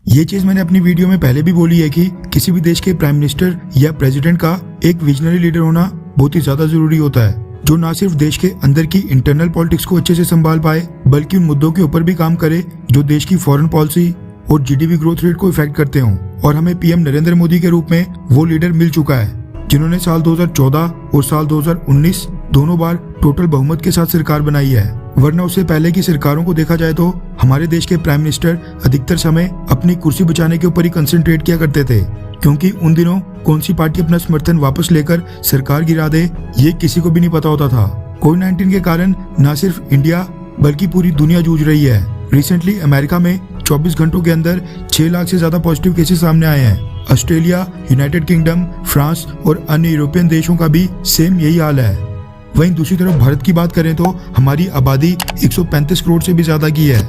ये चीज मैंने अपनी वीडियो में पहले भी बोली है कि किसी भी देश के प्राइम मिनिस्टर या प्रेसिडेंट का एक विजनरी लीडर होना बहुत ही ज्यादा जरूरी होता है, जो ना सिर्फ देश के अंदर की इंटरनल पॉलिटिक्स को अच्छे से संभाल पाए बल्कि उन मुद्दों के ऊपर भी काम करे जो देश की फॉरेन पॉलिसी और जीडीपी ग्रोथ रेट को इफेक्ट करते हों। और हमें पीएम नरेंद्र मोदी के रूप में वो लीडर मिल चुका है जिन्होंने साल 2014 और साल 2019 दोनों बार टोटल बहुमत के साथ सरकार बनाई है। वरना उससे पहले की सरकारों को देखा जाए तो हमारे देश के प्राइम मिनिस्टर अधिकतर समय अपनी कुर्सी बचाने के ऊपर ही कंसंट्रेट किया करते थे, क्योंकि उन दिनों कौन सी पार्टी अपना समर्थन वापस लेकर सरकार गिरा दे ये किसी को भी नहीं पता होता था। कोविड-19 के कारण न सिर्फ इंडिया बल्कि पूरी दुनिया जूझ रही है। रिसेंटली अमेरिका में 24 घंटों के अंदर 6 लाख से ज्यादा पॉजिटिव केसेस सामने आए हैं। ऑस्ट्रेलिया, यूनाइटेड किंगडम, फ्रांस और अन्य यूरोपियन देशों का भी सेम यही हाल है। वहीं दूसरी तरफ भारत की बात करें तो हमारी आबादी 135 करोड़ से भी ज्यादा की है।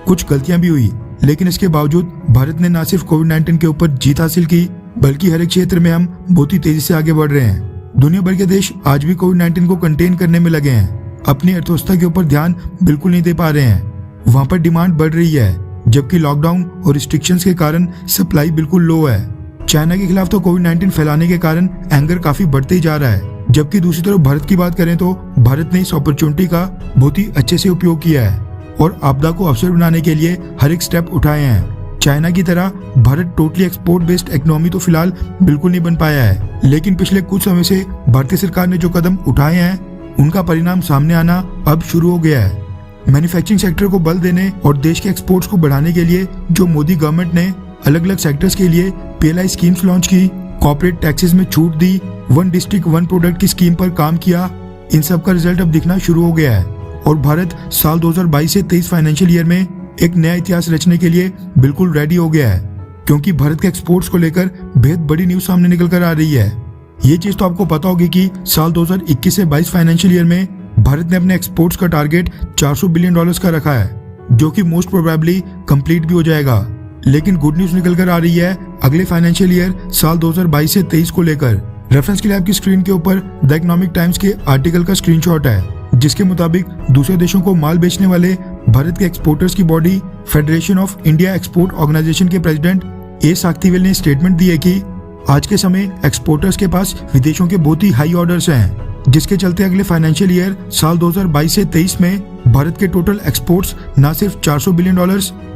कुछ गलतियां भी हुई, लेकिन इसके बावजूद भारत ने न सिर्फ कोविड-19 के ऊपर जीत हासिल की बल्कि हर एक क्षेत्र में हम बहुत ही तेजी से आगे बढ़ रहे हैं। दुनिया भर के देश आज भी कोविड-19 को कंटेन करने में लगे हैं, अपनी अर्थव्यवस्था के ऊपर ध्यान बिल्कुल नहीं दे पा रहे हैं। वहाँ पर डिमांड बढ़ रही है जबकि लॉकडाउन और रिस्ट्रिक्शंस के कारण सप्लाई बिल्कुल लो है। चाइना के खिलाफ तो कोविड-19 फैलाने के कारण एंगर काफी बढ़ते ही जा रहा है, जबकि दूसरी तरफ भारत की बात करें तो भारत ने इस अपॉर्चुनिटी का बहुत ही अच्छे से उपयोग किया है और आपदा को अवसर बनाने के लिए हर एक स्टेप उठाए हैं। चाइना की तरह Bharat totally export based economy तो फिलहाल बिल्कुल नहीं बन पाया है, लेकिन पिछले कुछ समय से भारतीय सरकार ने जो कदम उठाए हैं उनका परिणाम सामने आना अब शुरू हो गया है। मैन्युफैक्चरिंग सेक्टर को बल देने और देश के एक्सपोर्ट्स को बढ़ाने के लिए जो मोदी गवर्नमेंट ने अलग अलग सेक्टर्स के लिए पीएलआई स्कीम्स लॉन्च की, कॉर्पोरेट टैक्सेस में छूट दी, वन डिस्ट्रिक्ट वन प्रोडक्ट की स्कीम पर काम किया, इन सब का रिजल्ट अब दिखना शुरू हो गया है। और भारत साल 2022 से 23 फाइनेंशियल ईयर में एक नया इतिहास रचने के लिए बिल्कुल रेडी हो गया है, क्योंकि भारत के एक्सपोर्ट्स को लेकर बेहद बड़ी न्यूज सामने निकल कर आ रही है। ये चीज तो आपको पता होगी कि साल 2021 से 22 फाइनेंशियल ईयर में भारत ने अपने एक्सपोर्ट्स का टारगेट $400 बिलियन का रखा है, जो कि मोस्ट प्रोबेबली कंप्लीट भी हो जाएगा। लेकिन गुड न्यूज निकल कर आ रही है अगले फाइनेंशियल ईयर साल 2022 से 23 को लेकर। रेफरेंस के लिए आपकी स्क्रीन के ऊपर द इकोनॉमिक टाइम्स के आर्टिकल का स्क्रीनशॉट है, जिसके मुताबिक दूसरे देशों को माल बेचने वाले भारत के एक्सपोर्टर्स की body federation of India export organization के प्रेसिडेंट ए साक्तिवेल ने स्टेटमेंट दी है कि आज के समय एक्सपोर्टर्स के पास विदेशों के बहुत ही हाई ऑर्डर्स हैं, जिसके चलते अगले फाइनेंशियल ईयर साल 2022 से 23 में भारत के टोटल एक्सपोर्ट्स न सिर्फ $400 बिलियन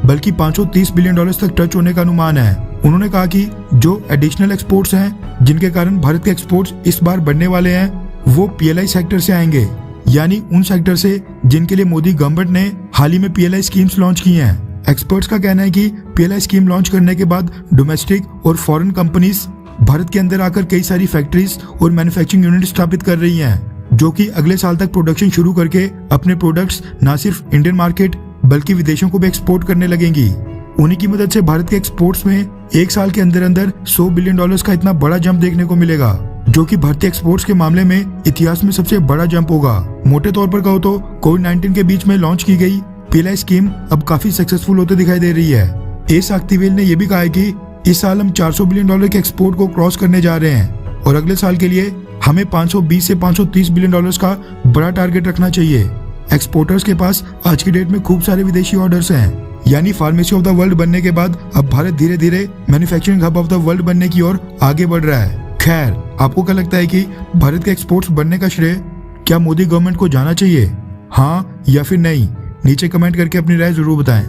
बल्कि $530 बिलियन तक टच होने का अनुमान है। उन्होंने कहा कि जो एडिशनल एक्सपोर्ट्स हैं जिनके कारण भारत के एक्सपोर्ट्स इस बार बढ़ने वाले हैं वो पीएलआई सेक्टर से आएंगे, यानी उन सेक्टर से जिनके लिए मोदी गवर्नमेंट ने हाल ही में पीएलआई स्कीम्स लॉन्च की हैं। एक्सपर्ट्स का कहना है कि पीएलआई स्कीम लॉन्च करने के बाद डोमेस्टिक और फॉरेन कंपनीज भारत के अंदर आकर कई सारी फैक्ट्रीज और मैन्युफैक्चरिंग यूनिट स्थापित कर रही हैं, जो कि अगले साल तक प्रोडक्शन शुरू करके अपने प्रोडक्ट्स न सिर्फ इंडियन मार्केट बल्कि विदेशों को भी एक्सपोर्ट करने लगेंगी। उन्हीं की मदद से भारत के एक्सपोर्ट्स में एक साल के अंदर अंदर $100 बिलियन का इतना बड़ा जंप देखने को मिलेगा, जो कि भारतीय एक्सपोर्ट्स के मामले में इतिहास में सबसे बड़ा जंप होगा। मोटे तौर पर कहो तो कोविड-19 के बीच में लॉन्च की गई पीएलआई स्कीम अब काफी सक्सेसफुल होते दिखाई दे रही है। ए साक्तिवेल ने यह भी कहा है कि इस साल हम $400 बिलियन के एक्सपोर्ट को क्रॉस करने जा रहे हैं और अगले साल के लिए हमें 520 से 530 बिलियन का बड़ा टारगेट रखना चाहिए। एक्सपोर्टर्स के पास आज की डेट में खूब सारे विदेशी ऑर्डर्स हैं, यानी फार्मेसी ऑफ द वर्ल्ड बनने के बाद अब भारत धीरे धीरे manufacturing hub of the world बनने की ओर आगे बढ़ रहा है। खैर, आपको क्या लगता है कि भारत के एक्सपोर्ट्स बढ़ने का श्रेय क्या मोदी गवर्नमेंट को जाना चाहिए? हाँ या फिर नहीं? नीचे कमेंट करके अपनी राय जरूर बताएं।